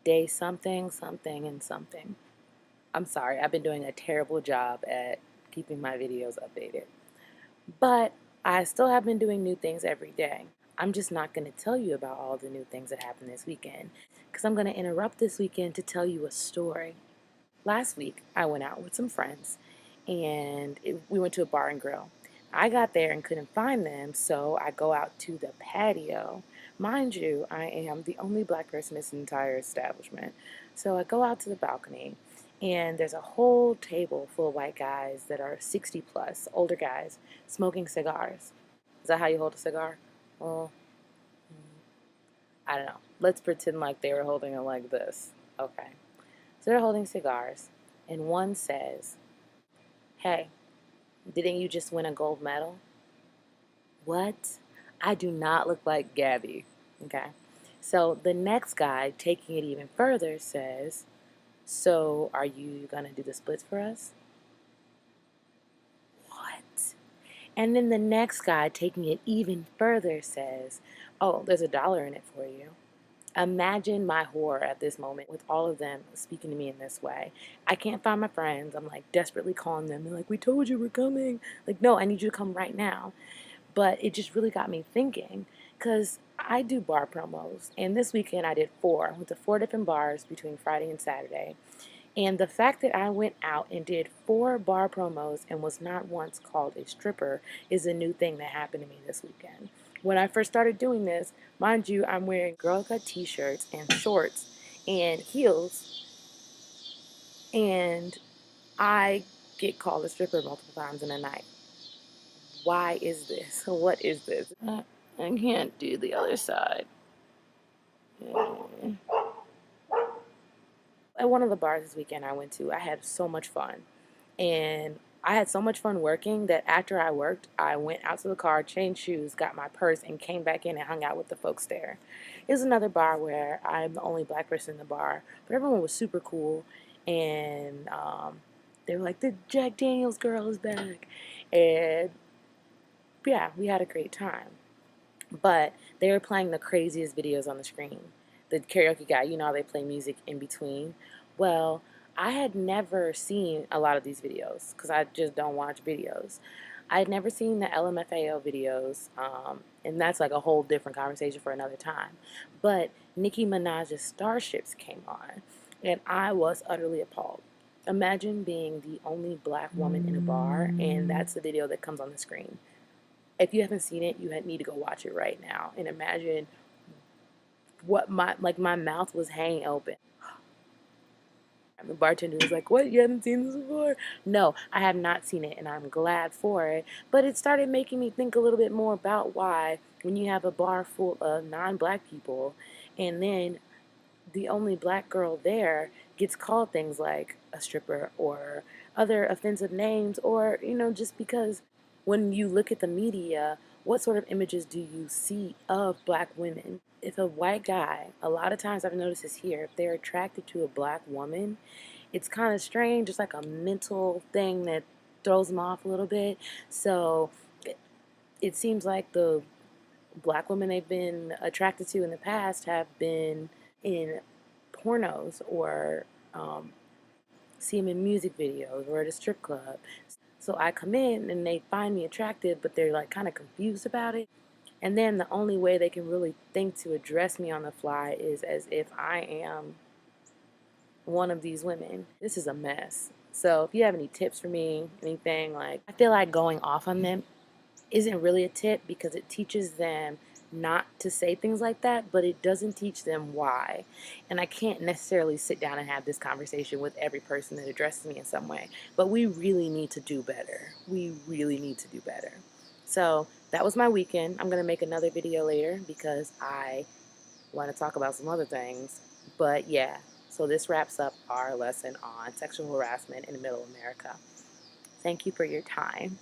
day something, something, and something. I'm sorry, I've been doing a terrible job at keeping my videos updated. But I still have been doing new things every day. I'm just not going to tell you about all the new things that happened this weekend because I'm going to interrupt this weekend to tell you a story. Last week, I went out with some friends and we went to a bar and grill. I got there and couldn't find them, so I go out to the patio. Mind you, I am the only black person in this entire establishment. So I go out to the balcony, and there's a whole table full of white guys that are 60 plus, older guys, smoking cigars. Is that how you hold a cigar? Well, I don't know. Let's pretend like they were holding it like this. Okay. So they're holding cigars, and one says, "Hey, didn't you just win a gold medal?" What? I do not look like Gabby. Okay. So the next guy, taking it even further, says, "So are you going to do the splits for us?" What? And then the next guy, taking it even further, says, "Oh, there's $1 in it for you." Imagine my horror at this moment with all of them speaking to me in this way. I can't find my friends. I'm like desperately calling them. They're like, "We told you we're coming." Like, no, I need you to come right now. But it just really got me thinking because I do bar promos. And this weekend I did four. I went to four different bars between Friday and Saturday. And the fact that I went out and did four bar promos and was not once called a stripper is a new thing that happened to me this weekend. When I first started doing this, mind you, I'm wearing girl cut t-shirts and shorts and heels, and I get called a stripper multiple times in a night. Why is this? What is this? I can't do the other side. At one of the bars this weekend I went to, I had so much fun. And I had so much fun working that after I worked, I went out to the car, changed shoes, got my purse, and came back in and hung out with the folks there. It was another bar where I'm the only black person in the bar, but everyone was super cool. And they were like, "The Jack Daniels girl is back." And yeah, we had a great time. But they were playing the craziest videos on the screen. The karaoke guy, you know how they play music in between? Well, I had never seen a lot of these videos because I just don't watch videos. I had never seen the LMFAO videos, and that's like a whole different conversation for another time. But Nicki Minaj's Starships came on, and I was utterly appalled. Imagine being the only black woman in a bar, and that's the video that comes on the screen. If you haven't seen it, you need to go watch it right now and imagine what my mouth was hanging open. And the bartender was like, "What? You haven't seen this before?" No, I have not seen it, and I'm glad for it. But it started making me think a little bit more about why, when you have a bar full of non-black people, and then the only black girl there gets called things like a stripper or other offensive names, or, just because when you look at the media, what sort of images do you see of black women? If a white guy, a lot of times I've noticed this here, if they're attracted to a black woman, it's kind of strange. It's like a mental thing that throws them off a little bit. So it seems like the black women they've been attracted to in the past have been in pornos or see them in music videos or at a strip club. So I come in and they find me attractive, but they're like kind of confused about it. And then the only way they can really think to address me on the fly is as if I am one of these women. This is a mess. So if you have any tips for me, anything, like, I feel like going off on them isn't really a tip because it teaches them not to say things like that, but it doesn't teach them why. And I can't necessarily sit down and have this conversation with every person that addresses me in some way. But we really need to do better. We really need to do better. So that was my weekend. I'm going to make another video later because I want to talk about some other things. But yeah, so this wraps up our lesson on sexual harassment in Middle America. Thank you for your time.